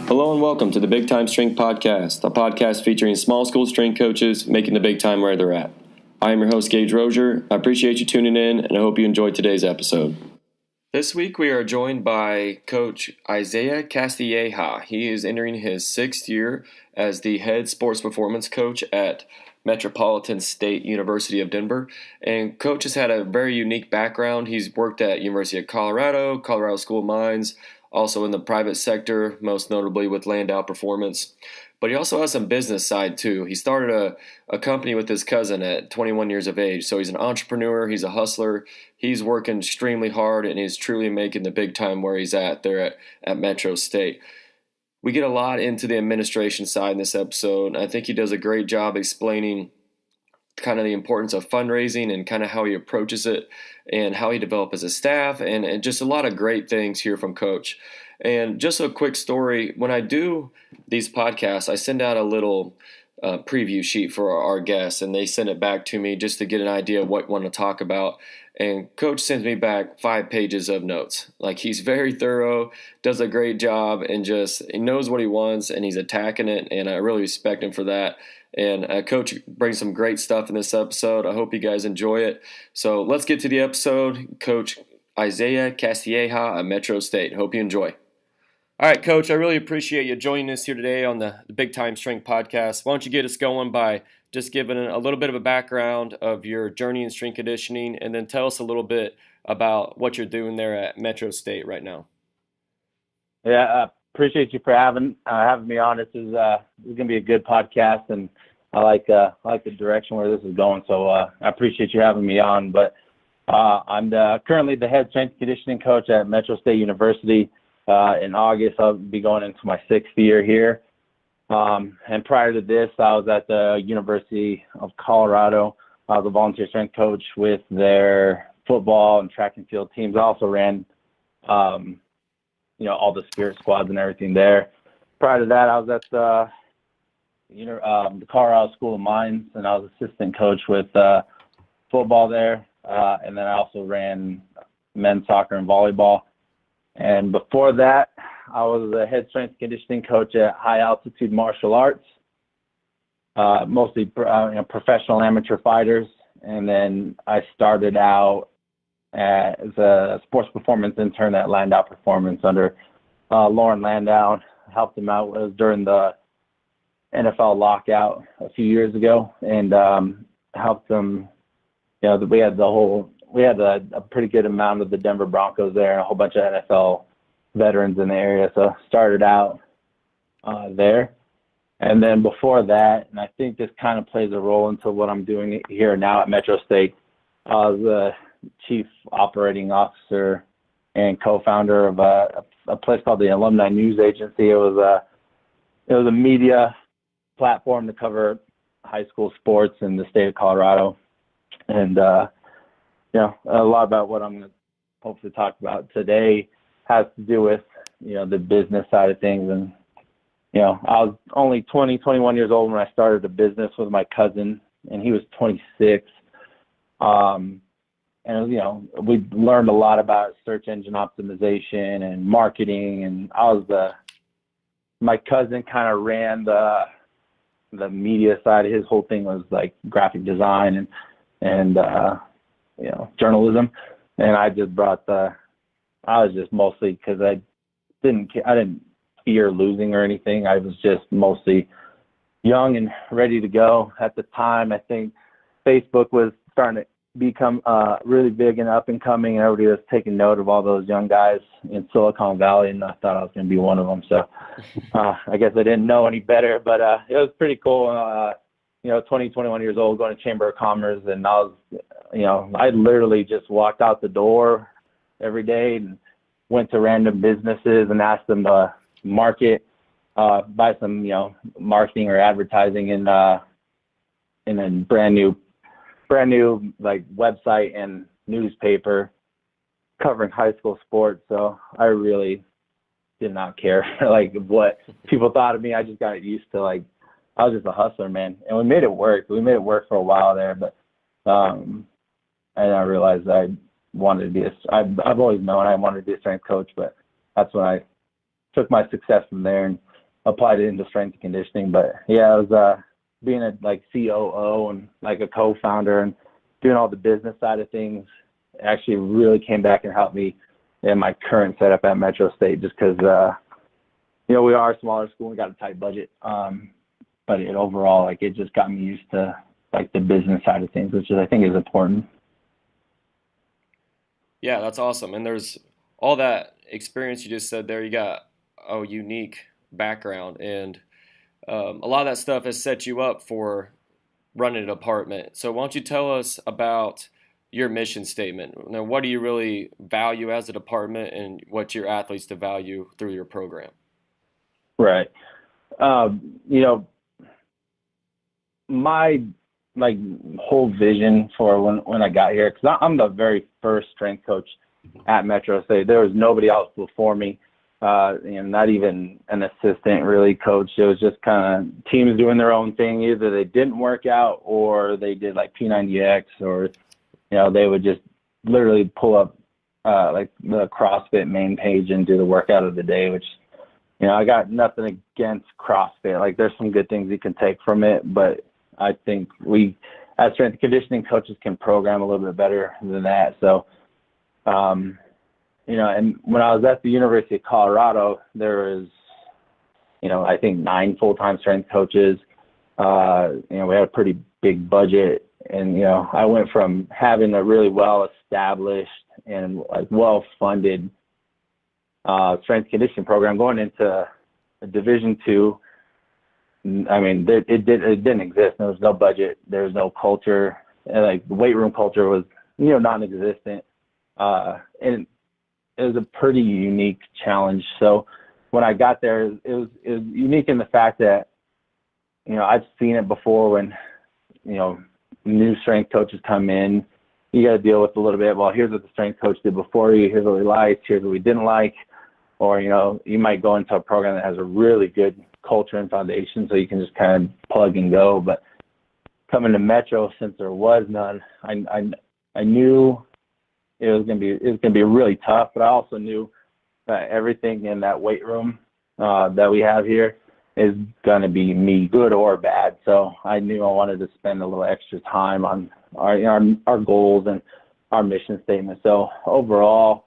Hello and welcome to the Big Time Strength Podcast, a podcast featuring small school strength coaches making the big time where they're at. I am your host, Gage Rozier. I appreciate you tuning in, and I hope you enjoyed today's episode. This week we are joined by Coach Isaiah Castilleja. He is entering his 6th year as the head sports performance coach at Metropolitan State University of Denver. And Coach has had a very unique background. He's worked at University of Colorado, Colorado School of Mines, also in the private sector, most notably with Landow Performance. But he also has some business side too. He started a company with his cousin at 21 years of age. So he's an entrepreneur, he's a hustler, he's working extremely hard, and he's truly making the big time where he's at there at Metro State. We get a lot into the administration side in this episode, and I think he does a great job explaining kind of the importance of fundraising and kind of how he approaches it and how he develops his staff and just a lot of great things here from Coach. And just a quick story, when I do these podcasts, I send out a little preview sheet for our guests, and they send it back to me just to get an idea of what we want to talk about. And Coach sends me back 5 pages of notes. Like, he's very thorough, does a great job, and he knows what he wants, and he's attacking it, and I really respect him for that. And Coach brings some great stuff in this episode. I hope you guys enjoy it. So let's get to the episode. Coach Isaiah Castilleja at Metro State. Hope you enjoy. All right, Coach, I really appreciate you joining us here today on the Big Time Strength Podcast. Why don't you get us going by just giving a little bit of a background of your journey in strength conditioning, and then tell us a little bit about what you're doing there at Metro State right now. Yeah, appreciate you for having me on. This is going to be a good podcast, and I like the direction where this is going. So I appreciate you having me on. But I'm currently the head strength conditioning coach at Metro State University. In August, I'll be going into my 6th year here. And prior to this, I was at the University of Colorado. I was a volunteer strength coach with their football and track and field teams. I also ran, all the spirit squads and everything there. Prior to that, I was at the Colorado School of Mines, and I was assistant coach with football there. And then I also ran men's soccer and volleyball. And before that, I was the head strength conditioning coach at High Altitude Martial Arts, mostly professional amateur fighters. And then I started out as a sports performance intern at Landow Performance under Lauren Landau. Helped him out. It was during the NFL lockout a few years ago, and helped them. We had a pretty good amount of the Denver Broncos there and a whole bunch of NFL veterans in the area. So started out there. And then before that, and I think this kind of plays a role into what I'm doing here now at Metro State, I was the chief operating officer and co-founder of a place called the Alumni News Agency. It was a media platform to cover high school sports in the state of Colorado. And a lot about what I'm going to hopefully talk about today has to do with, the business side of things. And, I was only 21 years old when I started a business with my cousin, and he was 26. And, we learned a lot about search engine optimization and marketing. And my cousin kind of ran the media side. His whole thing was like graphic design and journalism, and I just I was just mostly because I didn't fear losing or anything. I was just mostly young and ready to go. At the time, I think Facebook was starting to become really big and up and coming, and everybody was taking note of all those young guys in Silicon Valley, and I thought I was going to be one of them. So I guess I didn't know any better, but it was pretty cool. 21 years old, going to Chamber of Commerce, and I was, I literally just walked out the door every day and went to random businesses and asked them to market, buy some, marketing or advertising in a brand new like website and newspaper covering high school sports. So I really did not care like what people thought of me. I just got used to I was just a hustler, man. And we made it work. We made it work for a while there, but and I realized I wanted to be I've always known I wanted to be a strength coach, but that's when I took my success from there and applied it into strength and conditioning. But yeah, it was being a like COO and like a co-founder and doing all the business side of things actually really came back and helped me in my current setup at Metro State, just because you know, we are a smaller school, we got a tight budget, but it overall, like, it just got me used to like the business side of things, which is, I think, is important. Yeah, that's awesome. And there's all that experience you just said there. You got a unique background, and a lot of that stuff has set you up for running a department. So why don't you tell us about your mission statement? Now, what do you really value as a department, and what your athletes to value through your program? Right. You know, my like whole vision for when I got here, because I'm the very first strength coach at Metro State. There was nobody else before me, and not even an assistant really coach. It was just kind of teams doing their own thing. Either they didn't work out or they did like P90X, or, you know, they would just literally pull up like the CrossFit main page and do the workout of the day, which, you know, I got nothing against CrossFit. Like, there's some good things you can take from it, but I think we, as strength and conditioning coaches, can program a little bit better than that. So, you know, and when I was at the University of Colorado, there was, you know, I think 9 full-time strength coaches. You know, we had a pretty big budget, and, you know, I went from having a really well-established and like well-funded strength and conditioning program going into a Division II. I mean, it didn't exist. There was no budget. There was no culture. And like, the weight room culture was, you know, non-existent. And it was a pretty unique challenge. So when I got there, it was unique in the fact that, you know, I've seen it before when, you know, new strength coaches come in. You got to deal with a little bit. Well, here's what the strength coach did before you. Here's what we liked. Here's what we didn't like. Or, you know, you might go into a program that has a really good culture and foundation, so you can just kind of plug and go. But coming to Metro, since there was none, I knew it was gonna be really tough. But I also knew that everything in that weight room that we have here is gonna be me, good or bad. So I knew I wanted to spend a little extra time on our goals and our mission statement. So overall,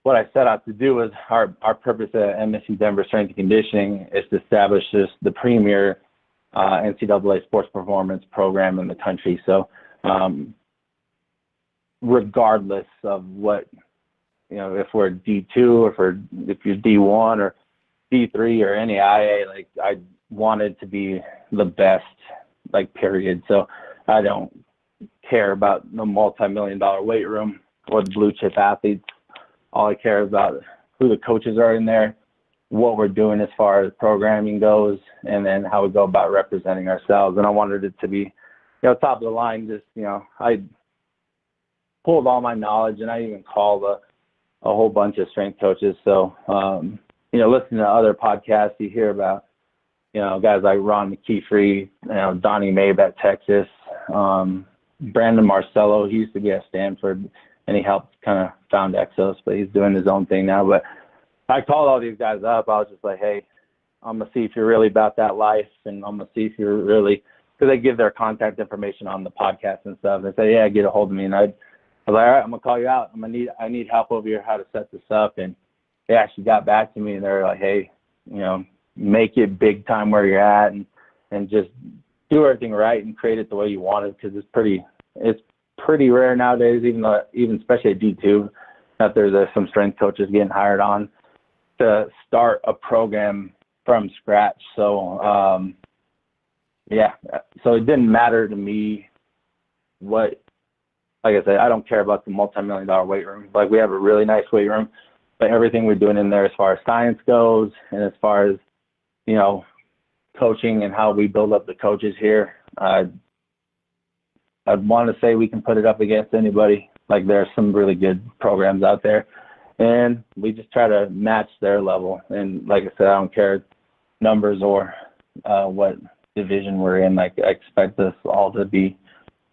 what I set out to do was our purpose at MSU Denver Strength and Conditioning is to establish the premier NCAA sports performance program in the country. So regardless of what, you know, if we're D2 or if you're D1 or D3 or any IA, like, I wanted to be the best, like, period. So I don't care about the multi-million-dollar weight room or the blue chip athletes. All I care about who the coaches are in there, what we're doing as far as programming goes, and then how we go about representing ourselves. And I wanted it to be, you know, top of the line. Just, you know, I pulled all my knowledge, and I even called a whole bunch of strength coaches. So, you know, listening to other podcasts, you hear about, you know, guys like Ron McKeefrey, you know, Donnie Mabe at Texas, Brandon Marcello. He used to be at Stanford, and he helped kind of found Exos, but he's doing his own thing now. But I called all these guys up. I was just like, hey, I'm going to see if you're really about that life, and I'm going to see if you're really, because they give their contact information on the podcast and stuff. They say, yeah, get a hold of me. And I was like, all right, I'm going to call you out. I need help over here how to set this up. And they actually got back to me, and they're like, hey, you know, make it big time where you're at, and just do everything right and create it the way you want it, because it's pretty rare nowadays, even especially at D2, that there's some strength coaches getting hired on to start a program from scratch. So, yeah, so it didn't matter to me what, like I said, I don't care about the multi-million-dollar weight room. Like, we have a really nice weight room, but everything we're doing in there as far as science goes, and as far as, you know, coaching and how we build up the coaches here, I'd want to say we can put it up against anybody. Like, there's some really good programs out there, and we just try to match their level. And like I said, I don't care numbers or what division we're in. Like, I expect us all to be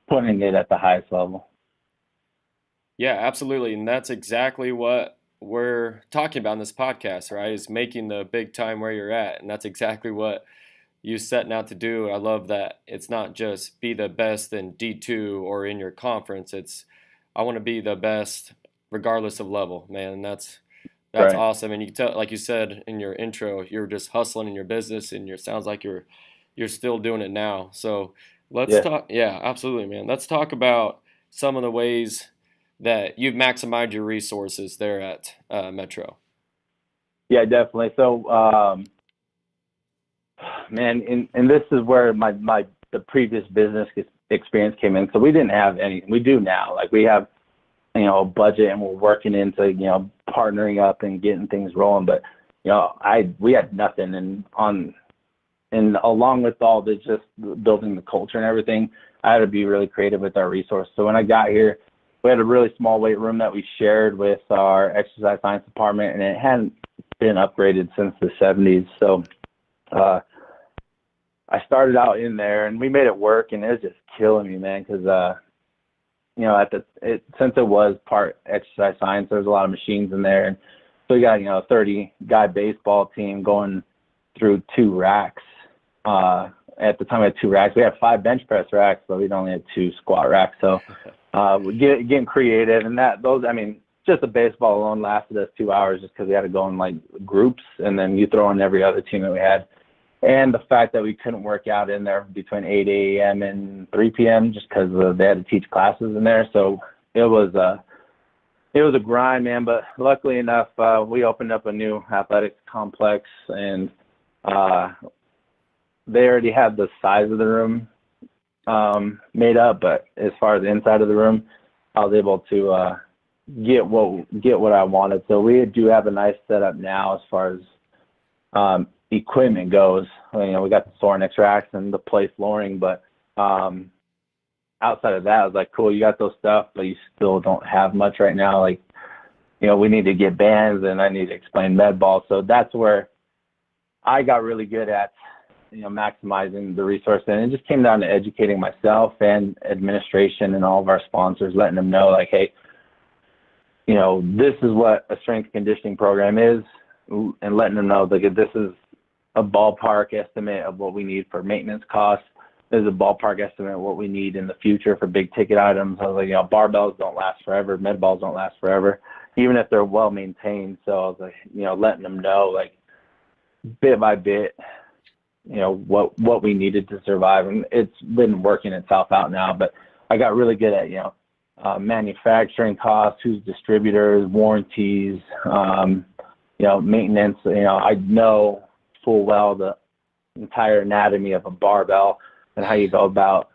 putting it at the highest level. Yeah, absolutely. And that's exactly what we're talking about in this podcast, right, is making the big time where you're at. And that's exactly what you setting out to do. I love that it's not just be the best in D2 or in your conference. It's I want to be the best regardless of level, man. And that's Right. awesome. And you can tell, like you said in your intro, you're just hustling in your business, and sounds like you're still doing it now. So let's Yeah. talk. Yeah, absolutely, man. Let's talk about some of the ways that you've maximized your resources there at Metro. Yeah, definitely. So, man, and this is where the previous business experience came in. So we didn't have anything. We do now. Like we have, a budget, and we're working into, partnering up and getting things rolling. But, we had nothing, and along with all the just building the culture and everything, I had to be really creative with our resources. So when I got here, we had a really small weight room that we shared with our exercise science department, and it hadn't been upgraded since the 70s. So I started out in there, and we made it work, and it was just killing me, man, because since it was part exercise science, there was a lot of machines in there, and so we got a 30-guy baseball team going through 2 racks. At the time, we had 2 racks. We had 5 bench press racks, but we'd only had 2 squat racks. So we're getting creative, and just the baseball alone lasted us 2 hours just because we had to go in like groups, and then you throw in every other team that we had. And the fact that we couldn't work out in there between 8 a.m. and 3 p.m. just because they had to teach classes in there. So it was a grind, man. But luckily enough, we opened up a new athletics complex, and they already had the size of the room made up. But as far as the inside of the room, I was able to get what I wanted. So we do have a nice setup now as far as equipment goes. We got the Sornex racks and the play flooring, but outside of that, I was like, cool, you got those stuff, but you still don't have much right now. Like, we need to get bands, and I need to explain med ball. So that's where I got really good at, maximizing the resource. And it just came down to educating myself and administration and all of our sponsors, letting them know, like, hey, this is what a strength conditioning program is, and letting them know, like, this is a ballpark estimate of what we need for maintenance costs. There's a ballpark estimate of what we need in the future for big ticket items. I was like, barbells don't last forever. Med balls don't last forever, even if they're well maintained. So I was like, letting them know, like, bit by bit, what we needed to survive. And it's been working itself out now, but I got really good at, manufacturing costs, who's distributors, warranties, maintenance. I know full well the entire anatomy of a barbell and how you go about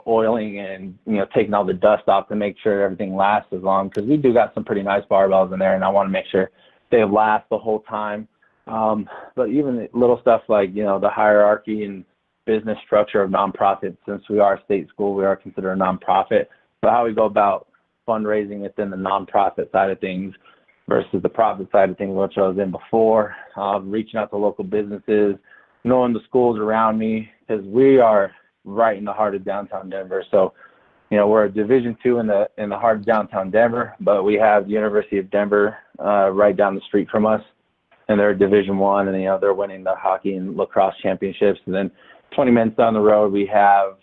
oiling and taking all the dust off to make sure everything lasts as long, because we do got some pretty nice barbells in there, and I want to make sure they last the whole time. But even little stuff like the hierarchy and business structure of nonprofit, since we are a state school, we are considered a nonprofit, but how we go about fundraising within the nonprofit side of things versus the profit side of things, which I was in before, reaching out to local businesses, knowing the schools around me, because we are right in the heart of downtown Denver. So, we're a Division II in the heart of downtown Denver, but we have the University of Denver right down the street from us, and they're Division I, and they're winning the hockey and lacrosse championships. And then 20 minutes down the road, we have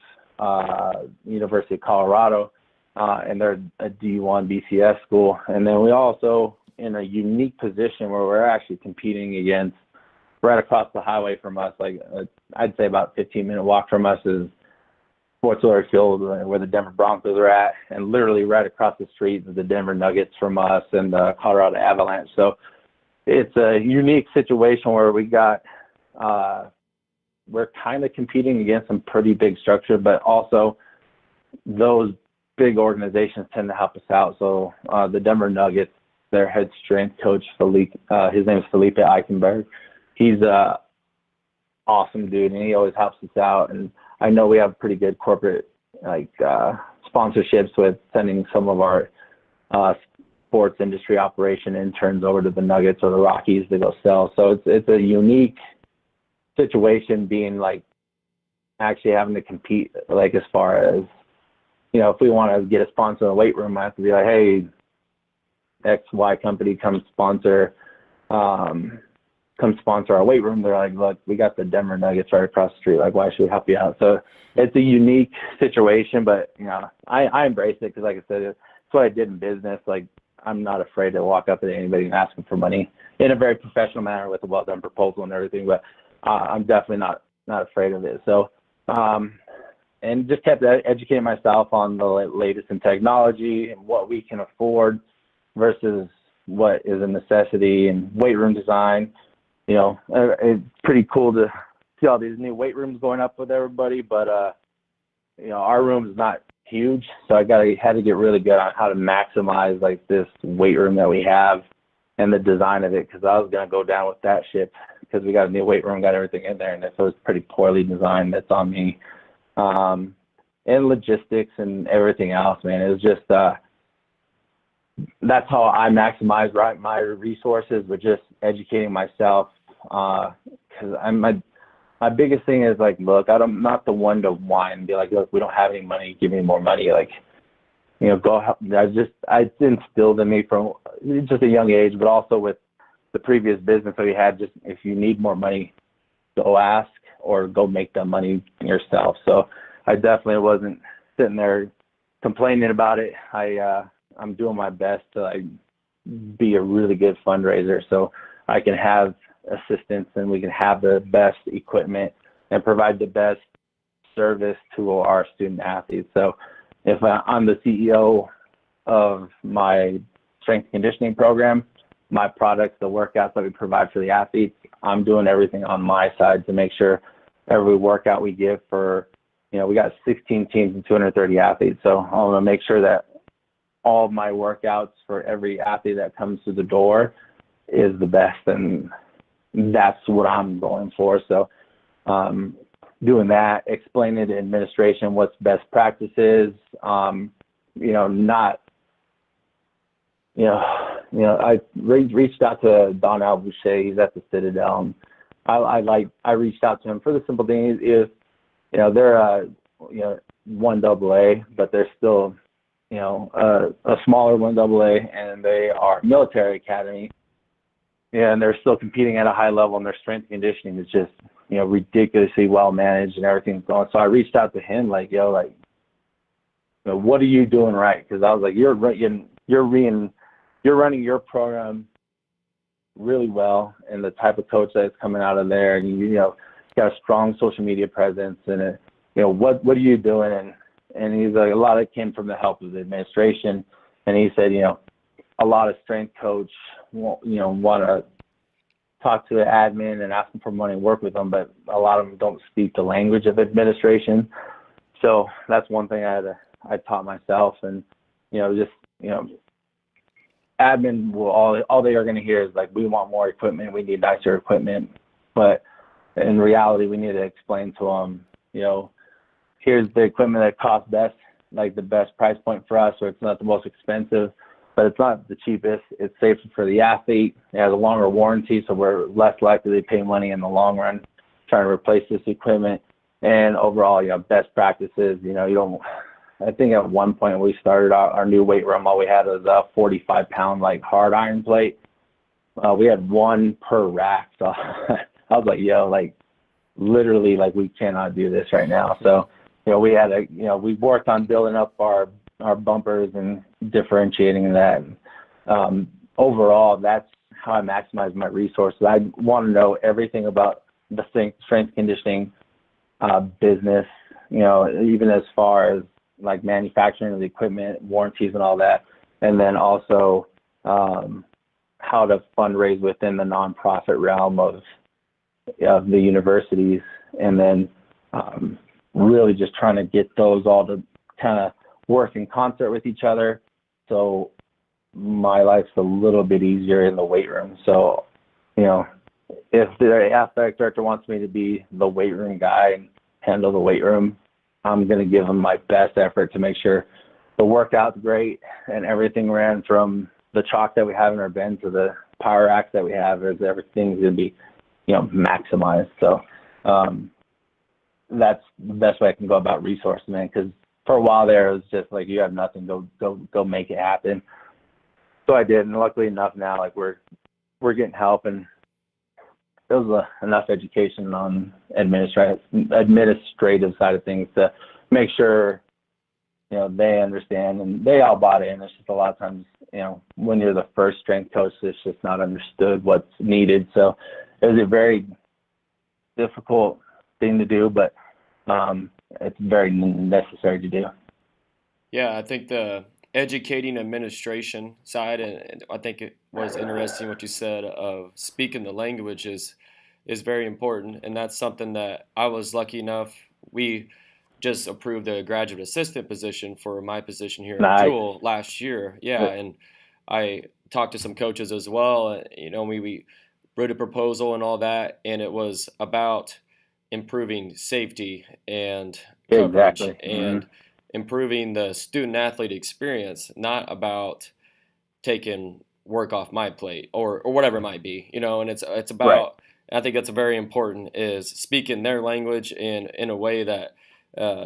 University of Colorado, and they're a D1 BTS school. And then we also in a unique position where we're actually competing against right across the highway from us, like I'd say about 15-minute walk from us is Sports Authority Field, where the Denver Broncos are at, and literally right across the street is the Denver Nuggets from us and the Colorado Avalanche. So it's a unique situation where we got we're kind of competing against some pretty big structure, but also those big organizations tend to help us out. So the Denver Nuggets, their head strength coach, his name is Felipe Eichenberg. He's a awesome dude, and he always helps us out. And I know we have pretty good corporate sponsorships with sending some of our sports industry operation interns over to the Nuggets or the Rockies to go sell. So it's a unique situation, being like actually having to compete, like as far as, if we want to get a sponsor in the weight room, I have to be like, hey, XY company come sponsor our weight room. They're like, look, we got the Denver Nuggets right across the street. Like, why should we help you out? So it's a unique situation, but, you know, I embrace it because, like I said, it's what I did in business. Like, I'm not afraid to walk up to anybody and ask them for money in a very professional manner with a well-done proposal and everything, but I'm definitely not afraid of it. So, and just kept educating myself on the latest in technology and what we can afford versus what is a necessity, and weight room design. You know, it's pretty cool to see all these new weight rooms going up with everybody, but you know, our room is not huge, so I had to get really good on how to maximize like this weight room that we have and the design of it, because I was gonna go down with that ship because we got a new weight room, got everything in there, and if it was pretty poorly designed, that's on me. And logistics and everything else, man. It was just that's how I maximize my resources, with just educating myself. Because my biggest thing is like, look, I'm not the one to whine and be like, look, we don't have any money, give me more money. Like, you know, go help. I instilled in me from just a young age, but also with the previous business that we had, just if you need more money, go ask or go make the money yourself. So I definitely wasn't sitting there complaining about it. I'm doing my best to like be a really good fundraiser so I can have assistance and we can have the best equipment and provide the best service to our student athletes. So if I'm the CEO of my strength and conditioning program, my products, the workouts that we provide for the athletes, I'm doing everything on my side to make sure every workout we give for, you know, we got 16 teams and 230 athletes. So I want to make sure that all of my workouts for every athlete that comes through the door is the best. And that's what I'm going for. So doing that, explaining to administration what's best practices, you know, I reached out to Don Albuchet. He's at the Citadel. And I reached out to him for the simple thing is, you know, they're you know, 1AA, but they're still, you know, a smaller 1AA, and they are military academy, and they're still competing at a high level, and their strength and conditioning is just, you know, ridiculously well managed and everything's going. So I reached out to him like, yo, like, you know, what are you doing right? Because I was like, you're running your program really well, and the type of coach that's coming out of there, and you know, got a strong social media presence, and you know, what are you doing? And he's like, a lot of it came from the help of the administration, and he said, you know, a lot of strength coach, want to talk to the admin and ask them for money and work with them, but a lot of them don't speak the language of administration. So that's one thing I taught myself, and you know, just, you know, admin will all they are going to hear is like, we want more equipment, we need nicer equipment, but in reality, we need to explain to them, you know, here's the equipment that costs best, like the best price point for us, or it's not the most expensive, but it's not the cheapest. It's safer for the athlete. It has a longer warranty, so we're less likely to pay money in the long run trying to replace this equipment. And overall, you know, best practices, you know, I think at one point we started our new weight room, all we had was a 45-pound like hard iron plate. We had one per rack. So I was like, yo, like literally, like we cannot do this right now. So, you know, we worked on building up our bumpers and differentiating that. Overall, that's how I maximize my resources. I want to know everything about the strength conditioning business, you know, even as far as like manufacturing of the equipment, warranties and all that. And then also how to fundraise within the nonprofit realm of the universities. And then really just trying to get those all to kind of work in concert with each other. So my life's a little bit easier in the weight room. So, you know, if the athletic director wants me to be the weight room guy and handle the weight room, I'm going to give them my best effort to make sure the workout's great and everything ran from the chalk that we have in our bin to the power racks that we have, as everything's going to be, you know, maximized. So that's the best way I can go about resources, man, because for a while there, it was just like, you have nothing, go make it happen. So I did, and luckily enough now, like we're getting help, and there was enough education on administrative side of things to make sure, they understand, and they all bought in. It's just a lot of times, when you're the first strength coach, it's just not understood what's needed. So it was a very difficult thing to do, but it's very necessary to do. Yeah, I think the educating administration side, and I think it was interesting what you said of speaking the language is very important, and that's something that I was lucky enough. We just approved the graduate assistant position for my position here at Jewel last year. Yeah, and I talked to some coaches as well. We wrote a proposal and all that, and it was about improving safety and coverage and improving the student athlete experience, not about taking work off my plate or whatever it might be, and it's about, right. I think that's very important, is speaking their language in a way that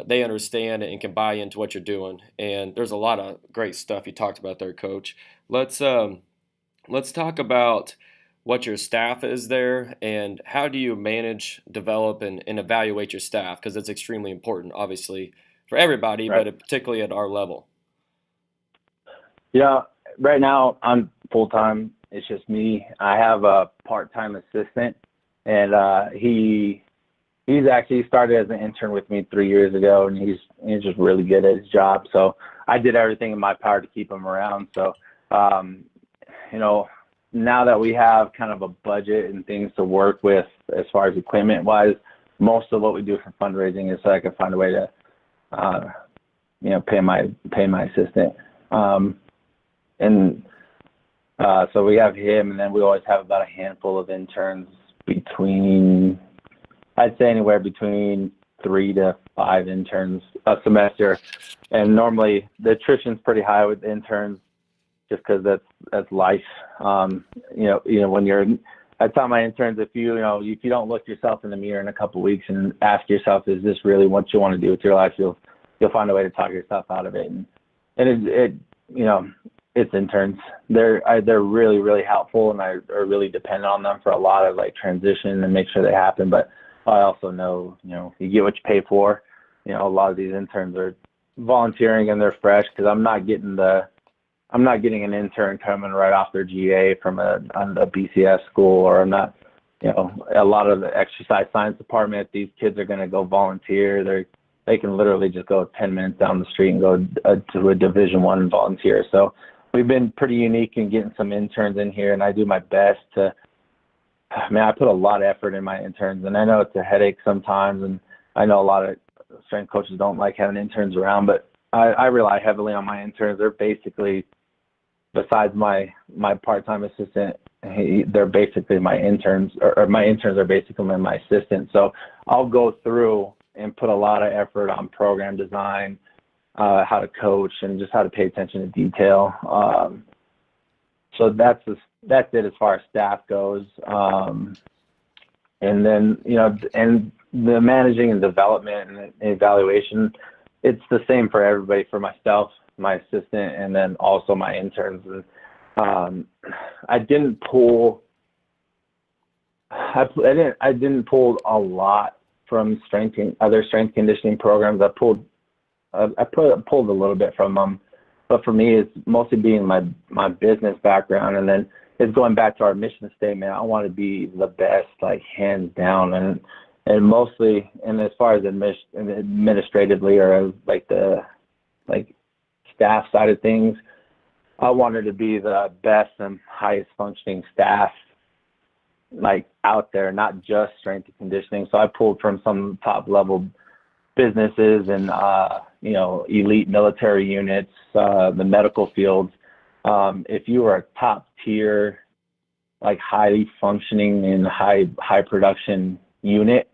they understand and can buy into what you're doing. And there's a lot of great stuff you talked about there, Coach. Let's talk about what your staff is there and how do you manage, develop, and evaluate your staff, because it's extremely important, obviously, for everybody, right, but particularly at our level. Yeah, right now I'm full-time. It's just me. I have a part-time assistant, and he's actually started as an intern with me 3 years ago, and he's just really good at his job. So I did everything in my power to keep him around. So, now that we have kind of a budget and things to work with as far as equipment-wise, most of what we do for fundraising is so I can find a way to, pay my assistant. So we have him, and then we always have about a handful of interns I'd say anywhere between 3 to 5 interns a semester. And normally the attrition's pretty high with interns just because that's life. When I tell my interns, if you don't look yourself in the mirror in a couple of weeks and ask yourself, is this really what you want to do with your life? You'll find a way to talk yourself out of it. And it's interns. They're really, really helpful, and I are really dependent on them for a lot of like transition and make sure they happen. But I also know, you get what you pay for. A lot of these interns are volunteering and they're fresh, because I'm not getting an intern coming right off their GA from a BCS school, or I'm not, a lot of the exercise science department, these kids are going to go volunteer. They can literally just go 10 minutes down the street and go to a Division I and volunteer. So we've been pretty unique in getting some interns in here, and I do my best I put a lot of effort in my interns, and I know it's a headache sometimes, and I know a lot of strength coaches don't like having interns around, but I rely heavily on my interns. They're basically, besides my part-time assistant, they're basically my interns, or my interns are basically my assistants. So I'll go through and put a lot of effort on program design, how to coach, and just how to pay attention to detail. So that's it as far as staff goes. And then, and the managing and development and evaluation, it's the same for everybody, for myself, my assistant, and then also my interns. And I didn't pull a lot from other strength conditioning programs. I pulled a little bit from them, but for me, it's mostly being my business background, and then it's going back to our mission statement. I want to be the best, like hands down, and mostly, and as far as administratively, or like the staff side of things, I wanted to be the best and highest functioning staff like out there, not just strength and conditioning. So I pulled from some top level businesses and elite military units, the medical fields. If you are a top tier, like highly functioning and high production unit,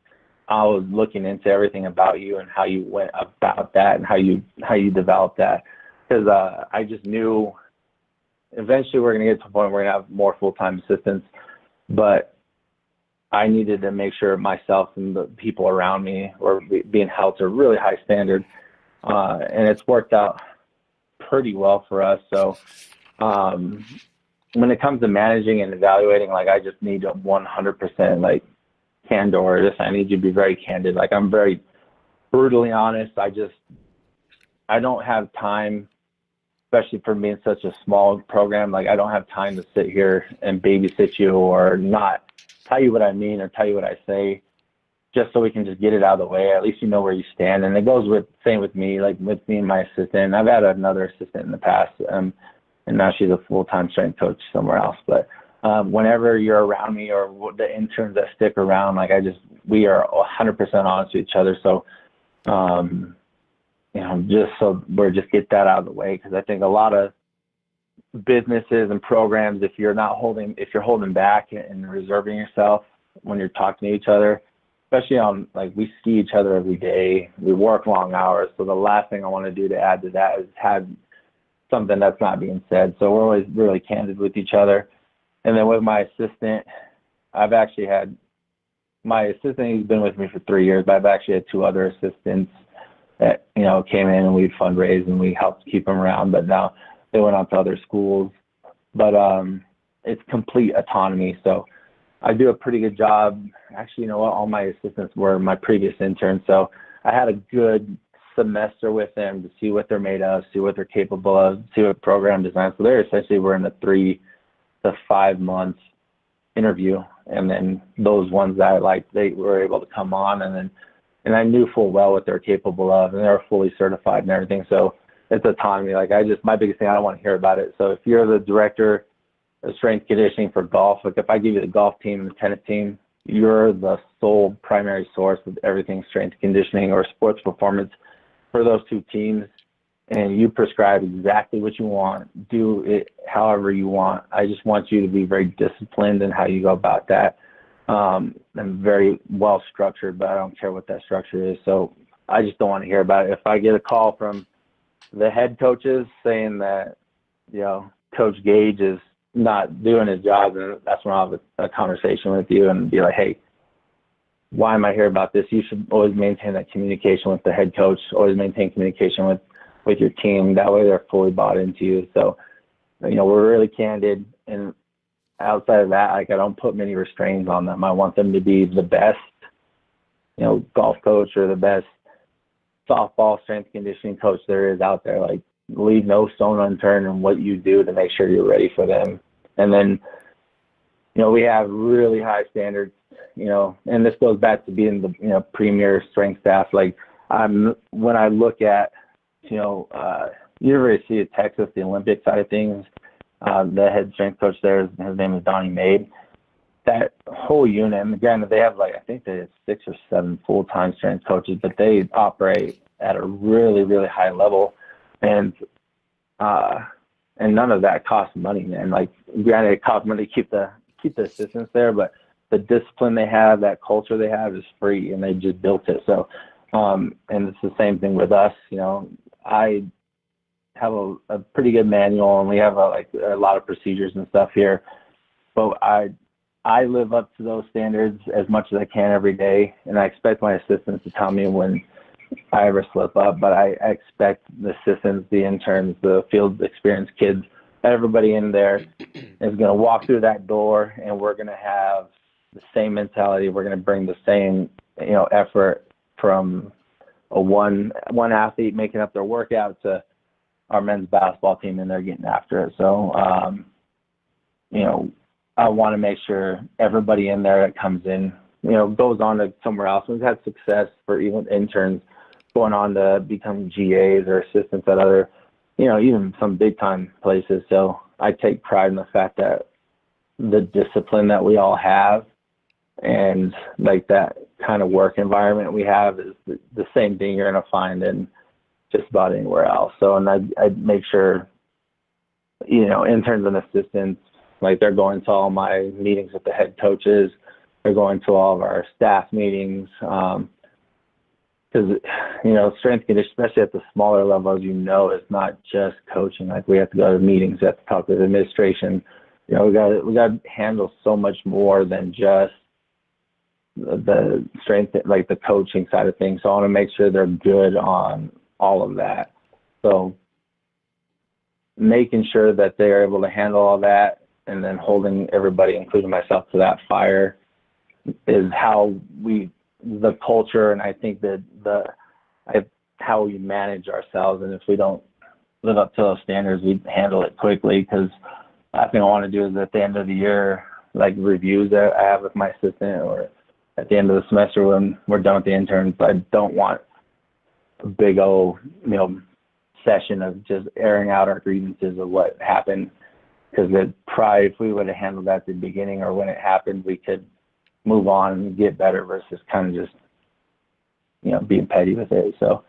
I was looking into everything about you and how you went about that and how you developed that, because I just knew eventually we're going to get to a point where we're going to have more full-time assistants, but I needed to make sure myself and the people around me were being held to a really high standard, and it's worked out pretty well for us. So when it comes to managing and evaluating, like I just need a 100% like candor. I need you to be very candid. Like I'm very brutally honest. I don't have time, especially for being such a small program. Like I don't have time to sit here and babysit you or not tell you what I mean or tell you what I say, just so we can just get it out of the way. At least you know where you stand. And it goes with same with me, like with me and my assistant. I've had another assistant in the past, and now she's a full-time strength coach somewhere else. But whenever you're around me or the interns that stick around, like we are 100% honest with each other. So, just so we're just get that out of the way, because I think a lot of businesses and programs, if you're holding back and reserving yourself when you're talking to each other, especially on like we see each other every day, we work long hours. So the last thing I want to do to add to that is have something that's not being said. So we're always really candid with each other. And then with my assistant, I've actually had my assistant, he's been with me for 3 years, but I've actually had 2 other assistants that, came in and we'd fundraise and we helped keep them around, but now they went on to other schools. But it's complete autonomy. So I do a pretty good job. Actually, you know what? All my assistants were my previous interns. So I had a good semester with them to see what they're made of, see what they're capable of, see what program design. So they're essentially were in a 3 to 5 months interview. And then those ones that I liked, they were able to come on, and I knew full well what they're capable of, and they were fully certified and everything. So it's autonomy. Like my biggest thing, I don't want to hear about it. So if you're the director of strength conditioning for golf, like if I give you the golf team and the tennis team, you're the sole primary source of everything strength conditioning or sports performance for those 2 teams. And you prescribe exactly what you want, do it however you want. I just want you to be very disciplined in how you go about that. I'm very well structured, but I don't care what that structure is. So I just don't want to hear about it. If I get a call from the head coaches saying that, Coach Gage is not doing his job, then that's when I'll have a conversation with you and be like, hey, why am I here about this? You should always maintain that communication with the head coach, always maintain communication with your team. That way they're fully bought into you. So, we're really candid. And outside of that, like I don't put many restraints on them. I want them to be the best, golf coach or the best softball strength conditioning coach there is out there. Like leave no stone unturned in what you do to make sure you're ready for them. And then, we have really high standards, and this goes back to being the, premier strength staff. Like when I look at, University of Texas, the Olympic side of things, the head strength coach there, his name is Donnie Mabe. That whole unit, and again, they have I think they have 6 or 7 full-time strength coaches, but they operate at a really, really high level. And none of that costs money, man. Like granted, it costs money to keep the assistants there, but the discipline they have, that culture they have is free, and they just built it. So, and it's the same thing with us. I have a pretty good manual, and we have a lot of procedures and stuff here, but I live up to those standards as much as I can every day, and I expect my assistants to tell me when I ever slip up. But I expect the assistants, the interns, the field experienced kids, everybody in there is going to walk through that door, and we're going to have the same mentality. We're going to bring the same effort from a one athlete making up their workout to our men's basketball team, and they're getting after it. So, I want to make sure everybody in there that comes in, goes on to somewhere else. We've had success for even interns going on to become GAs or assistants at other, even some big time places. So I take pride in the fact that the discipline that we all have and that kind of work environment we have is the same thing you're going to find in just about anywhere else. So, and I make sure, interns and assistants, they're going to all my meetings with the head coaches. They're going to all of our staff meetings. Because, strength conditioning, especially at the smaller levels, it's not just coaching. We have to go to meetings, we have to talk to the administration. We got to handle so much more than just the strength, the coaching side of things. So I want to make sure they're good on all of that. So, making sure that they're able to handle all that, and then holding everybody, including myself, to that fire is how the culture, and I think that how we manage ourselves. And if we don't live up to those standards, we handle it quickly, because last thing I want to do is at the end of the year, like reviews that I have with my assistant, or at the end of the semester when we're done with the interns, I don't want a big old, session of just airing out our grievances of what happened. Because probably if we would have handled that at the beginning or when it happened, we could move on and get better versus kind of just, being petty with it. So,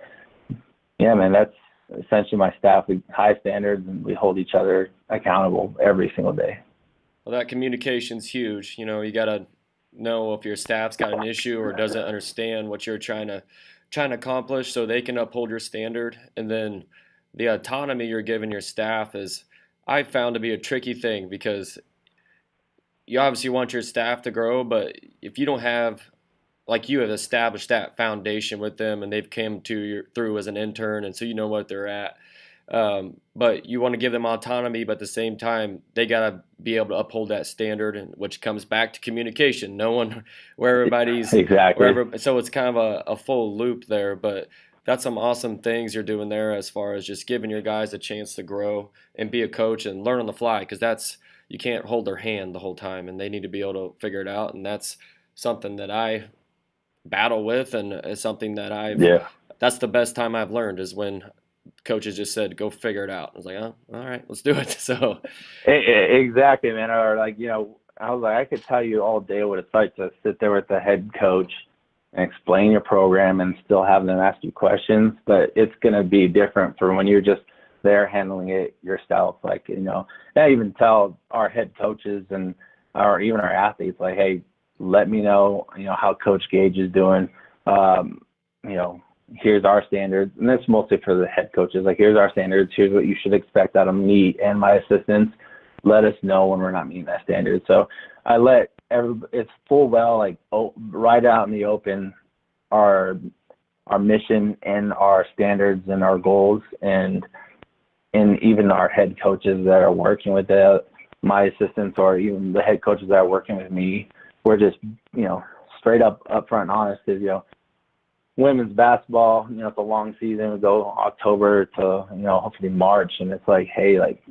yeah, man, that's essentially my staff. We high standards, and we hold each other accountable every single day. Well, that communication's huge. You got to know if your staff's got an issue or doesn't understand what you're trying to accomplish, so they can uphold your standard. And then the autonomy you're giving your staff is, I found, to be a tricky thing, because you obviously want your staff to grow, but if you don't have, like, you have established that foundation with them and they've come through as an intern, and so you know what they're at. But you want to give them autonomy, but at the same time, they got to be able to uphold that standard, and which comes back to communication, knowing where everybody's exactly. So it's kind of a full loop there. But that's some awesome things you're doing there, as far as just giving your guys a chance to grow and be a coach and learn on the fly, because you can't hold their hand the whole time, and they need to be able to figure it out. And that's something that I battle with, and it's something that that's the best time I've learned, is when coaches just said, go figure it out. I was like, oh, all right, let's do it. So exactly, man. Or like, I was like, I could tell you all day what it's like to sit there with the head coach and explain your program and still have them ask you questions, but it's going to be different from when you're just there handling it yourself. Like, I even tell our head coaches and even our athletes, like, hey, let me know, how Coach Gage is doing. Here's our standards, and that's mostly for the head coaches. Like, here's our standards. Here's what you should expect out of me and my assistants. Let us know when we're not meeting that standard. So I let it's full well, like, right out in the open, our mission and our standards and our goals, and even our head coaches that are working with my assistants, or even the head coaches that are working with me. We're just, straight up front and honest, because, women's basketball, it's a long season. We go October to, hopefully March. And it's like, hey, like,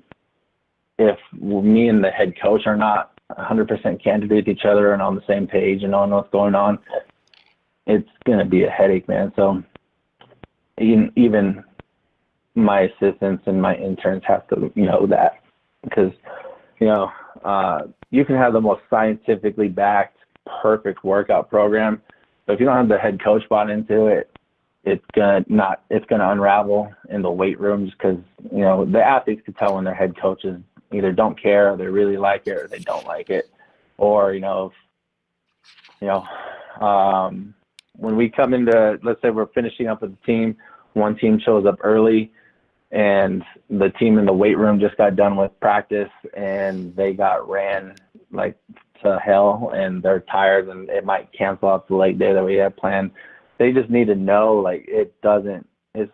if me and the head coach are not 100% candid with each other and on the same page and knowing what's going on, it's going to be a headache, man. So even my assistants and my interns have to know that, because, you can have the most scientifically backed, perfect workout program, but if you don't have the head coach bought into it, it's gonna unravel in the weight rooms, because the athletes can tell when their head coaches either don't care, or they really like it, or they don't like it. Or when we come into, let's say we're finishing up with the team, one team shows up early, and the team in the weight room just got done with practice, and they got ran like to hell, and they're tired, and it might cancel out the leg day that we had planned. They just need to know, like, it's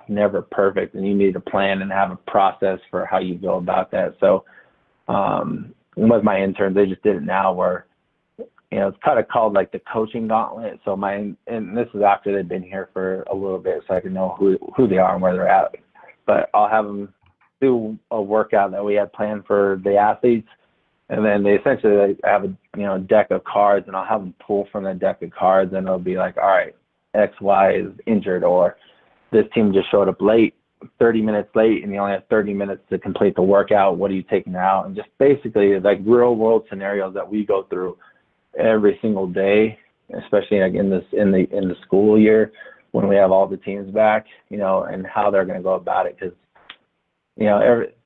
never perfect, and you need to plan and have a process for how you go about that. So with my interns, they just did it now, where it's kind of called like the coaching gauntlet. So and this is after they've been here for a little bit, so I can know who they are and where they're at. But I'll have them do a workout that we had planned for the athletes, and then they essentially have a deck of cards, and I'll have them pull from the deck of cards, and it'll be like, all right, X, Y is injured, or this team just showed up late, 30 minutes late, and you only have 30 minutes to complete the workout. What are you taking out? And just basically like real world scenarios that we go through every single day, especially like in the school year when we have all the teams back, and how they're going to go about it. Because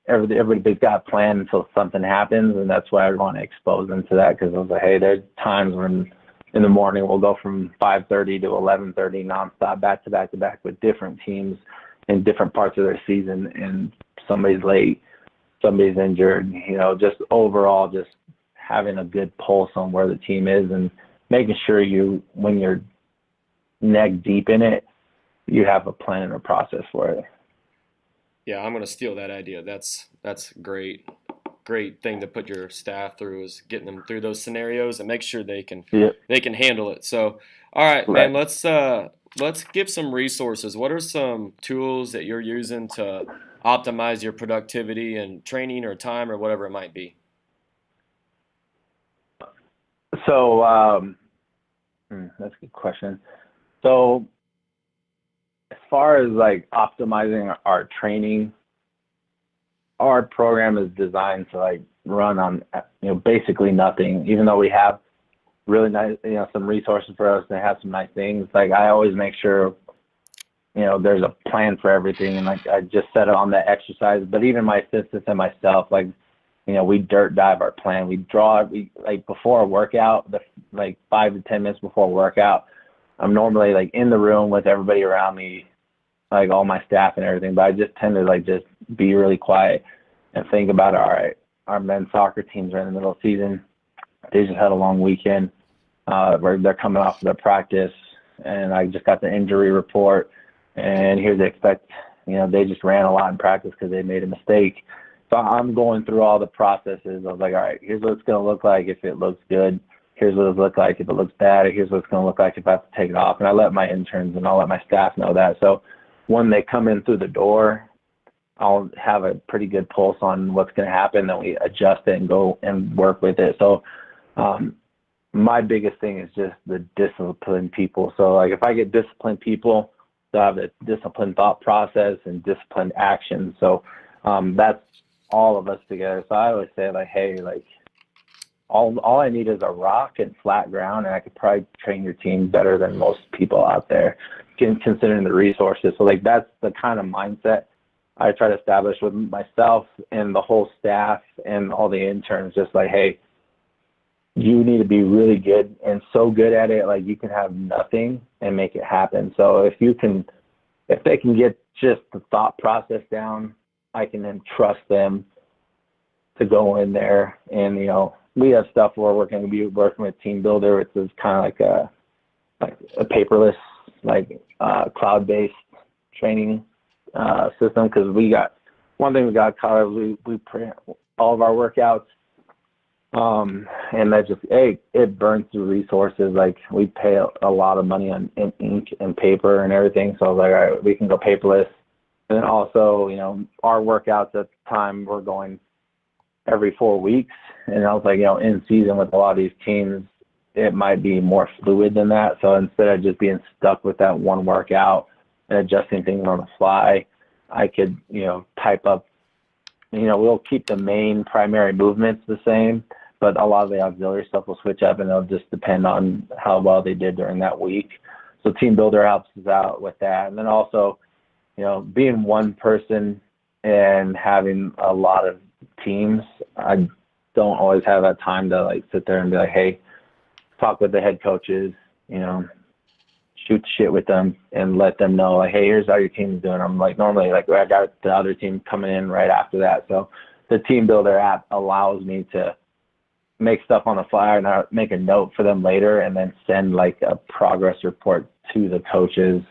everybody's got a plan until something happens, and that's why I want to expose them to that. Because I was like, hey, there's times when in the morning we'll go from 5:30 to 11:30 nonstop, back to back with different teams in different parts of their season, and somebody's late, somebody's injured. Just overall, just having a good pulse on where the team is, and making sure when you're neck deep in it, you have a plan and a process for it. Yeah, I'm going to steal that idea. That's great. Great thing to put your staff through is getting them through those scenarios and make sure they can handle it. So, all right, man, let's give some resources. What are some tools that you're using to optimize your productivity and training or time or whatever it might be? So that's a good question. So as far as like optimizing our training, our program is designed to like run on, basically nothing, even though we have really nice, some resources for us and have some nice things. Like I always make sure, there's a plan for everything. And like, I just set it on the exercise, but even my assistants and myself, like, we dirt dive our plan. We like before a workout, like 5 to 10 minutes before a workout, I'm normally like in the room with everybody around me, like all my staff and everything, but I just tend to like just be really quiet and think about, all right, our men's soccer teams are in the middle of the season. They just had a long weekend where they're coming off of their practice, and I just got the injury report, and here's the expect, they just ran a lot in practice because they made a mistake. So I'm going through all the processes. I was like, all right, here's what it's going to look like if it looks good. Here's what it'll look like if it looks bad. Here's what it's going to look like if I have to take it off. And I let my interns and I'll let my staff know that. So when they come in through the door, I'll have a pretty good pulse on what's going to happen. Then we adjust it and go and work with it. So my biggest thing is just the disciplined people. So like if I get disciplined people, they'll have a disciplined thought process and disciplined action. So that's all of us together. So I always say like, hey, like all I need is a rock and flat ground, and I could probably train your team better than most people out there, considering the resources. So like that's the kind of mindset I try to establish with myself and the whole staff and all the interns. Just like, hey, you need to be really good and so good at it, like you can have nothing and make it happen. So if they can get just the thought process down, I can then trust them to go in there. And, we have stuff where we're going to be working with Team Builder, which is kind of like a paperless, like cloud-based training system. Because we got we print all of our workouts. And that just, it burns through resources. Like we pay a lot of money on ink and paper and everything. So I was like, all right, we can go paperless. And then also, our workouts at the time we're going every 4 weeks. And I was like, in season with a lot of these teams, it might be more fluid than that. So instead of just being stuck with that one workout and adjusting things on the fly, I could, type up, we'll keep the main primary movements the same, but a lot of the auxiliary stuff will switch up, and it'll just depend on how well they did during that week. So Team Builder helps us out with that. And then also, being one person and having a lot of teams, I don't always have that time to like sit there and be like, hey, talk with the head coaches, shoot shit with them and let them know like, hey, here's how your team's doing. I'm like, normally like I got the other team coming in right after that. So the Team Builder app allows me to make stuff on the fly, and I make a note for them later and then send like a progress report to the coaches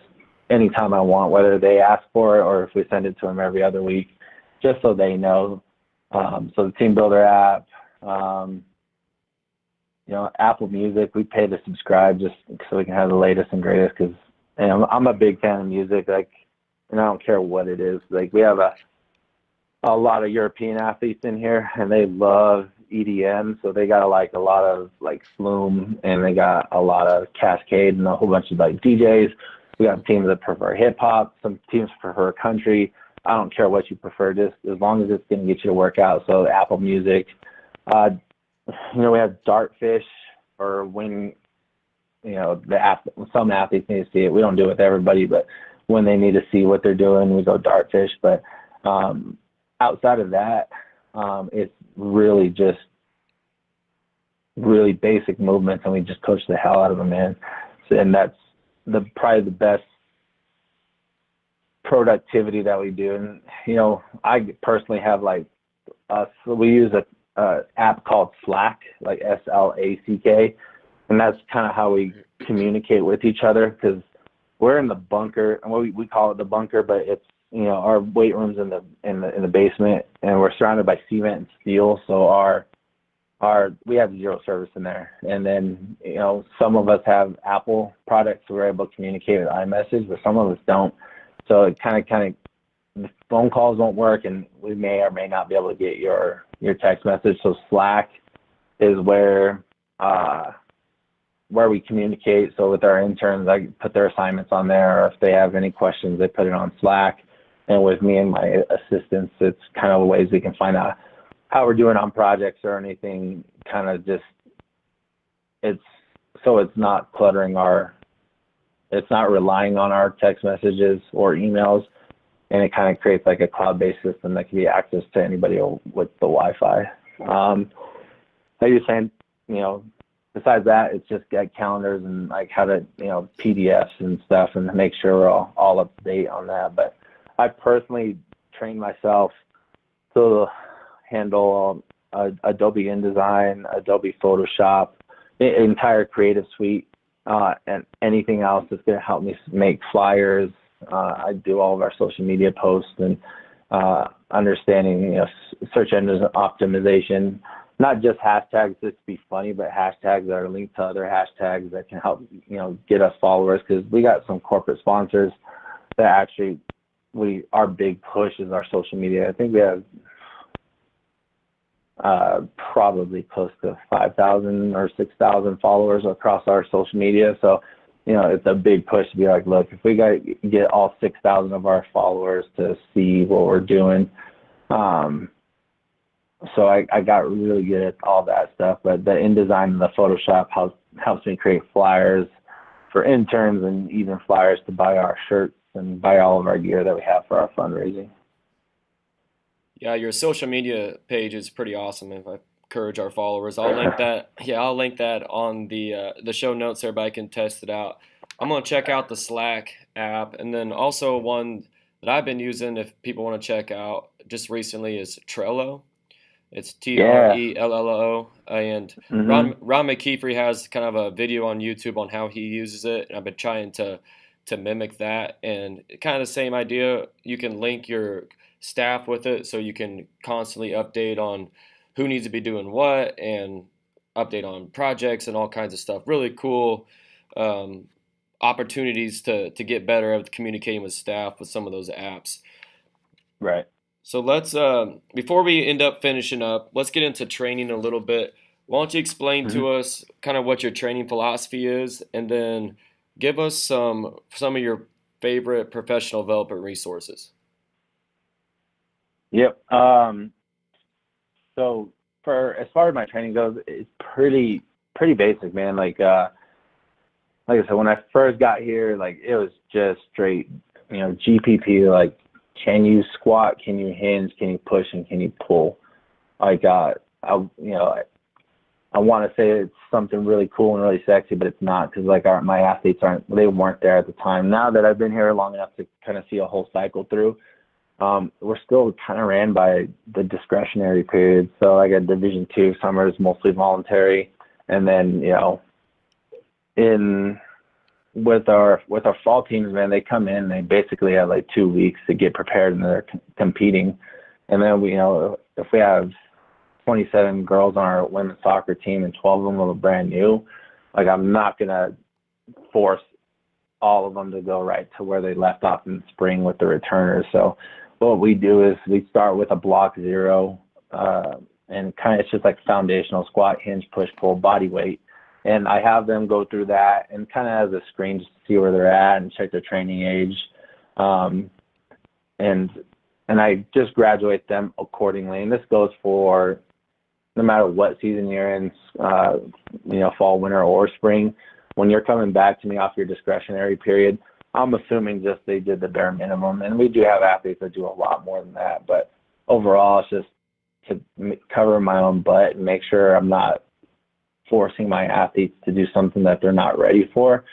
anytime I want, whether they ask for it or if we send it to them every other week, just so they know. So the Team Builder app, Apple Music, we pay to subscribe just so we can have the latest and greatest, because I'm a big fan of music, like, and I don't care what it is. Like we have a lot of European athletes in here and they love EDM, so they got like a lot of like Flume, and they got a lot of Cascade and a whole bunch of like DJs. We got teams that prefer hip hop, some teams prefer country. I don't care what you prefer, just as long as it's going to get you to work out. So Apple Music, we have Dartfish, or when some athletes need to see it. We don't do it with everybody, but when they need to see what they're doing, we go Dartfish. But outside of that, it's really just really basic movements, and we just coach the hell out of them, man. And that's probably the best productivity that we do. And I personally have like we use a app called Slack, like SLACK, and that's kind of how we communicate with each other, because we're in the bunker, and we call it the bunker, but it's our weight room's in the basement, and we're surrounded by cement and steel. So we have zero service in there. And then, some of us have Apple products, so we're able to communicate with iMessage, but some of us don't. So it kind of the phone calls won't work, and we may or may not be able to get your text message. So Slack is where we communicate. So with our interns, I put their assignments on there, or if they have any questions, they put it on Slack. And with me and my assistants, it's kind of ways we can find out how we're doing on projects or anything. Kind of just it's not cluttering it's not relying on our text messages or emails, and it kind of creates like a cloud-based system that can be accessed to anybody with the Wi-Fi. Like you're saying, besides that, it's just like calendars and like how to, PDFs and stuff, and make sure we're all up to date on that. But I personally trained myself to handle Adobe InDesign, Adobe Photoshop, the entire creative suite, and anything else that's going to help me make flyers. I do all of our social media posts and understanding, search engine optimization, not just hashtags just to be funny, but hashtags that are linked to other hashtags that can help, get us followers, because we got some corporate sponsors that actually our big push is our social media. I think we have probably close to 5,000 or 6,000 followers across our social media. So, it's a big push to be like, look, if we got to get all 6,000 of our followers to see what we're doing. So I got really good at all that stuff, but the InDesign and the Photoshop helps me create flyers for interns, and even flyers to buy our shirts and buy all of our gear that we have for our fundraising. Yeah, your social media page is pretty awesome. If I encourage our followers, I'll link that. Yeah, I'll link that on the show notes so everybody can test it out. I'm gonna check out the Slack app, and then also one that I've been using if people want to check out just recently is Trello. It's Trello, and Ron McKeefery has kind of a video on YouTube on how he uses it, and I've been trying to mimic that. And kind of the same idea. You can link your staff with it, so you can constantly update on who needs to be doing what, and update on projects and all kinds of stuff. Really cool opportunities to get better at communicating with staff with some of those apps. Right. So let's, before we end up finishing up, let's get into training a little bit. Why don't you explain to us kind of what your training philosophy is, and then give us some of your favorite professional development resources. Yep. So as far as my training goes, it's pretty basic, man. Like I said, when I first got here, like it was just straight, GPP, like, can you squat? Can you hinge? Can you push? And can you pull? I want to say it's something really cool and really sexy, but it's not, because like my athletes weren't there at the time. Now that I've been here long enough to kind of see a whole cycle through, we're still kind of ran by the discretionary period. So like at Division II, summer is mostly voluntary, and then with our fall teams, man, they come in, they basically have like 2 weeks to get prepared, and they're competing. And then if we have 27 girls on our women's soccer team and 12 of them are brand new, like I'm not gonna force all of them to go right to where they left off in spring with the returners. So what we do is we start with a block 0, and kind of it's just like foundational squat, hinge, push, pull, body weight. And I have them go through that and kind of as a screen just to see where they're at and check their training age. And I just graduate them accordingly. And this goes for no matter what season you're in, fall, winter, or spring. When you're coming back to me off your discretionary period, I'm assuming just they did the bare minimum. And we do have athletes that do a lot more than that. But overall, it's just to cover my own butt and make sure I'm not forcing my athletes to do something that they're not ready for.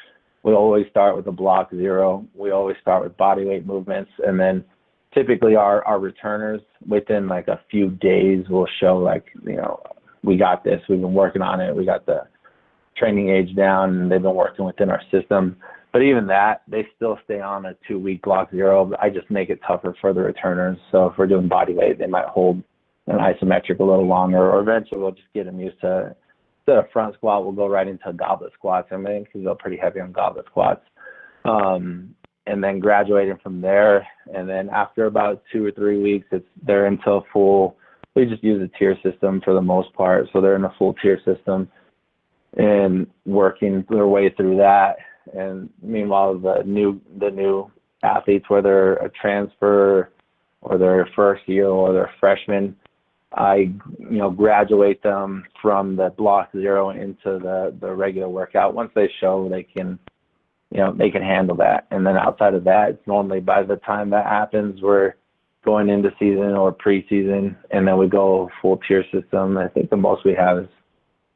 We always start with a block 0. We always start with body weight movements. And then typically our returners within like a few days will show like, we got this, we've been working on it, we got the training age down, and they've been working within our system. But even that, they still stay on a 2-week block zero. I just make it tougher for the returners. So if we're doing body weight, they might hold an isometric a little longer, or eventually we'll just get them used to, instead of front squat, we'll go right into goblet squats. I mean, because they're pretty heavy on goblet squats. And then graduating from there. And then after about 2 or 3 weeks, they're into a full, we just use a tier system for the most part. So they're in a full tier system and working their way through that. And meanwhile, the new athletes, whether a transfer or their first year or their freshman, I graduate them from the block zero into the regular workout. Once they show they can handle that. And then outside of that, it's normally by the time that happens, we're going into season or preseason, and then we go full tier system. I think the most we have is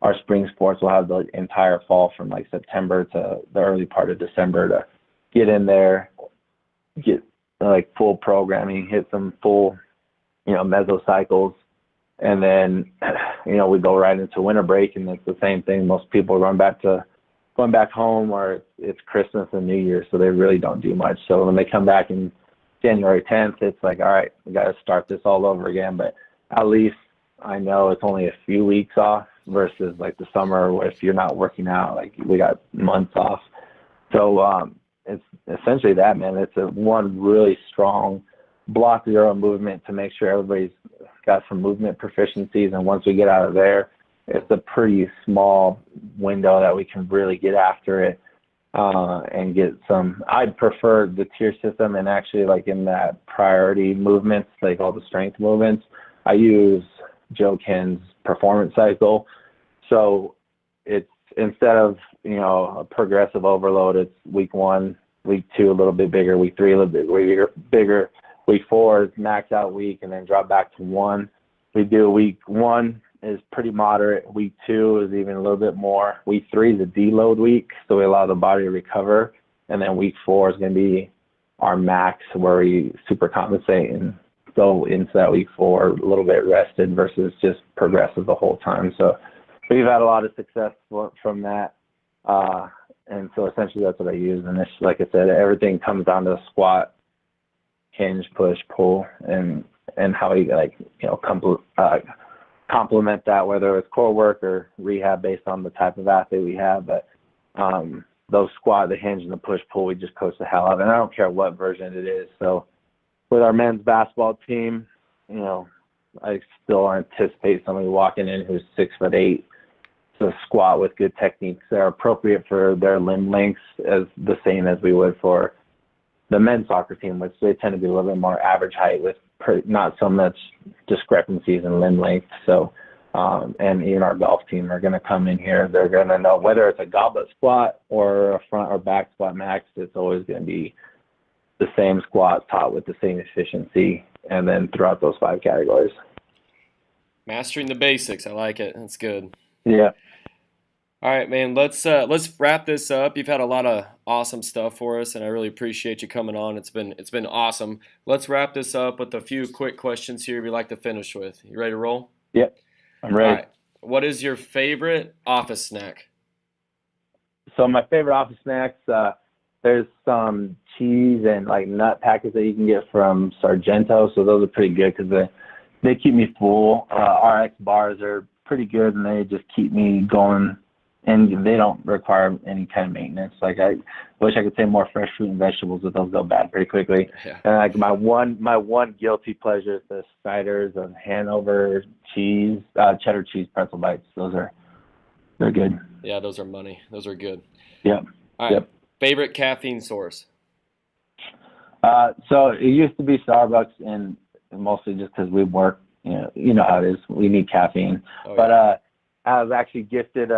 our spring sports will have the entire fall from like September to the early part of December to get in there, get like full programming, hit some full, mesocycles. And then, we go right into winter break, and it's the same thing. Most people are going back home, or it's Christmas and New Year, so they really don't do much. So when they come back in January 10th, it's like, all right, we got to start this all over again. But at least I know it's only a few weeks off versus like the summer where if you're not working out, like we got months off. So it's essentially that, man. It's one really strong block zero movement to make sure everybody's got some movement proficiencies. And once we get out of there, it's a pretty small window that we can really get after it and get some. I'd prefer the tier system, and actually like in that priority movements, like all the strength movements, I use Joe Ken's performance cycle. So it's instead of, a progressive overload, it's week 1, week 2, a little bit bigger, week 3, a little bit bigger, week 4 is max out week, and then drop back to 1. We do week 1 is pretty moderate. Week 2 is even a little bit more. Week 3 is a deload week, so we allow the body to recover. And then week 4 is going to be our max, where we super compensate and go into that week 4 a little bit rested versus just progressive the whole time. So we've had a lot of success from that. And so essentially that's what I use. And it's, like I said, everything comes down to the squat, hinge, push, pull, and how you complement that, whether it's core work or rehab based on the type of athlete we have. But those squat, the hinge, and the push pull, we just coach the hell out of. And I don't care what version it is. So with our men's basketball team, I still anticipate somebody walking in who's 6'8", to squat with good techniques that are appropriate for their limb lengths, as the same as we would for the men's soccer team, which they tend to be a little bit more average height with not so much discrepancies in limb length. So, and even our golf team are going to come in here. They're going to know whether it's a goblet squat or a front or back squat max, it's always going to be the same squat taught with the same efficiency, and then throughout those 5 categories. Mastering the basics. I like it. That's good. Yeah. All right, man, let's wrap this up. You've had a lot of awesome stuff for us, and I really appreciate you coming on. It's been awesome. Let's wrap this up with a few quick questions here we'd like to finish with. You ready to roll? Yep, I'm ready. All right. What is your favorite office snack? So my favorite office snacks, there's some cheese and like nut packets that you can get from Sargento. So those are pretty good because they keep me full. RX bars are pretty good, and they just keep me going. And they don't require any kind of maintenance. Like, I wish I could say more fresh fruit and vegetables, but those go bad pretty quickly. Yeah. And like my one guilty pleasure is the Snyder's of Hanover cheese, cheddar cheese pretzel bites. They're good. Yeah, those are money. Those are good. Yep. All right. Yep. Favorite caffeine source? So it used to be Starbucks, and mostly just because we work. You know how it is. We need caffeine. Oh, yeah. But I was actually gifted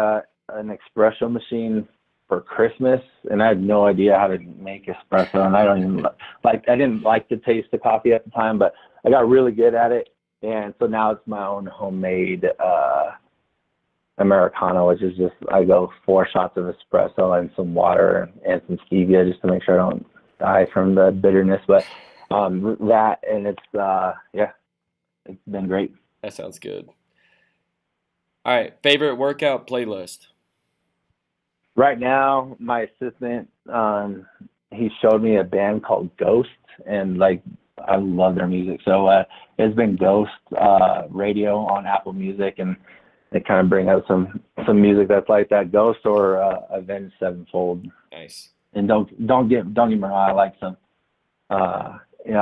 an espresso machine for Christmas, and I had no idea how to make espresso, and I didn't like the taste of coffee at the time, but I got really good at it, and so now it's my own homemade Americano, which is just, I go 4 shots of espresso and some water and some stevia just to make sure I don't die from the bitterness, but that, and it's been great. That sounds good. All right, favorite workout playlist? Right now, my assistant, he showed me a band called Ghost, and like I love their music. So it's been Ghost radio on Apple Music, and they kind of bring out some music that's like that, Ghost or Avenged Sevenfold. Nice. And don't get me wrong, I like some I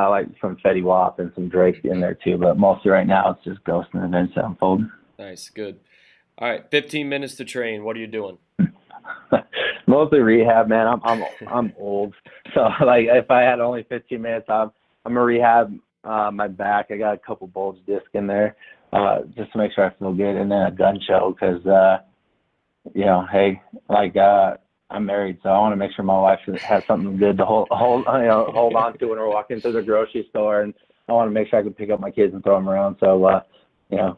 like some Fetty Wap and some Drake in there too, but mostly right now it's just Ghost and Avenged Sevenfold. Nice, good. All right, 15 minutes to train. What are you doing? Mostly rehab, man. I'm old, so like if I had only 15 minutes, I'm gonna rehab my back. I got a couple bulge discs in there, just to make sure I feel good, and then a gun show because hey, like I'm married, so I want to make sure my wife has something good to hold on to when we're walking through the grocery store, and I want to make sure I can pick up my kids and throw them around. So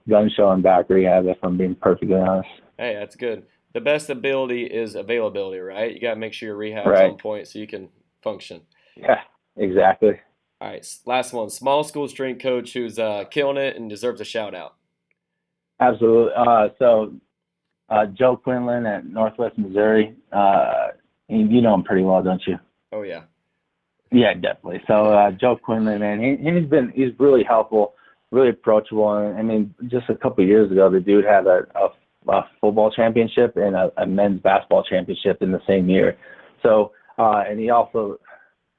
gun show and back rehab, if I'm being perfectly honest. Hey, that's good. The best ability is availability, right? You got to make sure your rehab's right on point so you can function. Yeah, exactly. All right, last one. Small school strength coach who's killing it and deserves a shout out. Absolutely. So Joe Quinlan at Northwest Missouri. You know him pretty well, don't you? Oh yeah. Yeah, definitely. So Joe Quinlan, man, he's really helpful, really approachable. And I mean, just a couple of years ago, the dude had a football championship and a men's basketball championship in the same year. So, and he also,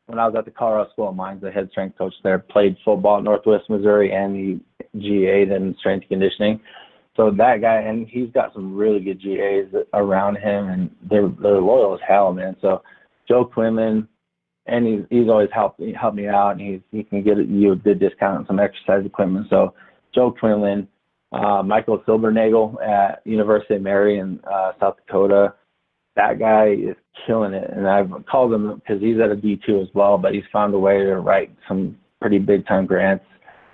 when I was at the Colorado School of Mines, the head strength coach there, played football at Northwest Missouri, and he GA'd in strength and conditioning. So that guy, and he's got some really good GAs around him, and they're loyal as hell, man. So Joe Quinlan, and he's always helped me out, and he can get you a good discount on some exercise equipment. So Joe Quinlan, Michael Silbernagel at University of Mary in South Dakota. That guy is killing it, and I've called him because he's at a D2 as well, but he's found a way to write some pretty big-time grants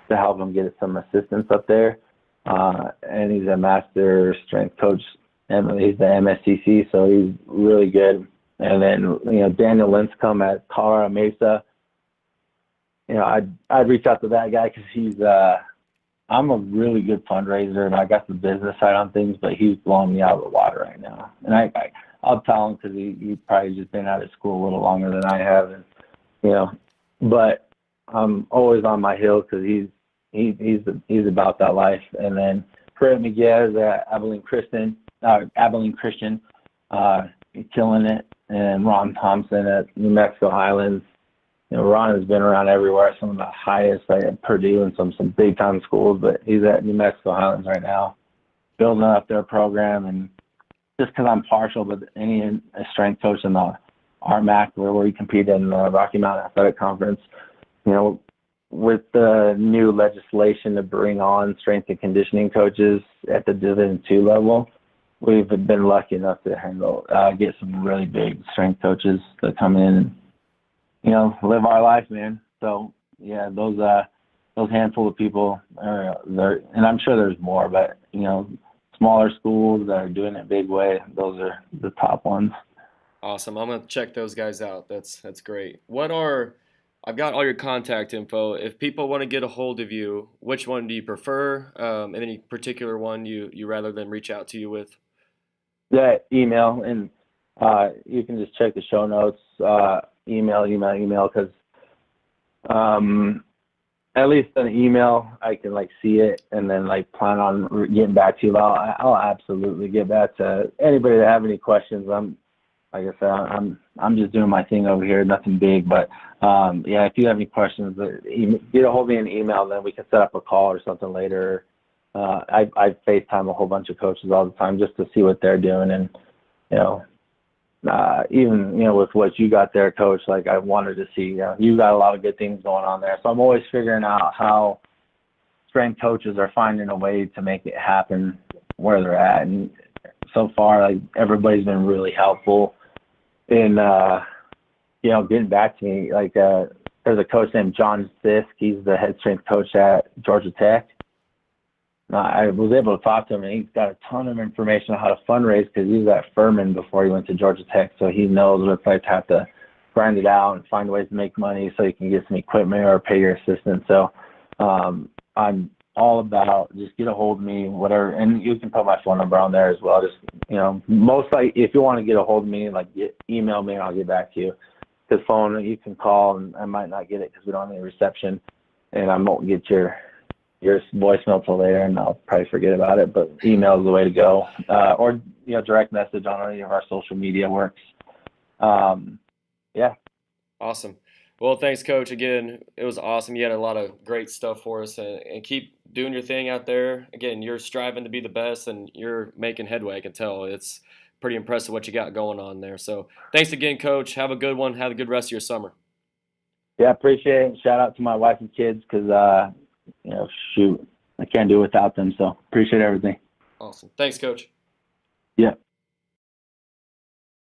to help him get some assistance up there. And he's a master strength coach, and he's the MSCC, so he's really good. And then, Daniel Linscomb at Colorado Mesa, I'd reach out to that guy because I'm a really good fundraiser, and I got the business side on things, but he's blowing me out of the water right now. And I'll tell him because he's probably just been out of school a little longer than I have, and but I'm always on my heels because he's about that life. And then Fred McGee at Abilene Christian, killing it, and Ron Thompson at New Mexico Highlands. Ron has been around everywhere, some of the highest, like at Purdue and some big time schools, but he's at New Mexico Highlands right now, building up their program. And just because I'm partial, but any strength coach in the RMAC, where we compete in the Rocky Mountain Athletic Conference, with the new legislation to bring on strength and conditioning coaches at the Division II level, we've been lucky enough to get some really big strength coaches that come in and, live our life, man. So yeah, those handful of people are there, and I'm sure there's more, but smaller schools that are doing it big way, those are the top ones. Awesome. I'm gonna check those guys out. That's great. I've got all your contact info. If people want to get a hold of you, which one do you prefer? Any particular one you rather than reach out to you with? Yeah, email, and you can just check the show notes. Email, because at least an email I can see it and then plan on getting back to you. I'll absolutely get back to anybody that have any questions. Like I said, I'm just doing my thing over here, nothing big. But if you have any questions, get a hold of me in email, then we can set up a call or something later. I FaceTime a whole bunch of coaches all the time just to see what they're doing, and even with what you got there, Coach. I wanted to see you got a lot of good things going on there. So I'm always figuring out how strength coaches are finding a way to make it happen where they're at, and so far everybody's been really helpful in getting back to me. There's a coach named John Sisk. He's the head strength coach at Georgia Tech. I was able to talk to him, and he's got a ton of information on how to fundraise because he was at Furman before he went to Georgia Tech. So he knows what it's like to have to grind it out and find ways to make money so you can get some equipment or pay your assistant. So I'm all about just get a hold of me, whatever. And you can put my phone number on there as well. Just, most like if you want to get a hold of me, like email me and I'll get back to you. Because phone, you can call and I might not get it because we don't have any reception, and I won't get your voicemail till later, and I'll probably forget about it. But email is the way to go, or direct message on any of our social media works. Yeah. Awesome. Well, thanks, Coach. Again, it was awesome. You had a lot of great stuff for us, and keep doing your thing out there. Again, you're striving to be the best, and you're making headway. I can tell. It's pretty impressive what you got going on there. So thanks again, Coach. Have a good one. Have a good rest of your summer. Yeah, appreciate it. Shout out to my wife and kids because, shoot, I can't do it without them. So appreciate everything. Awesome. Thanks, Coach. Yeah.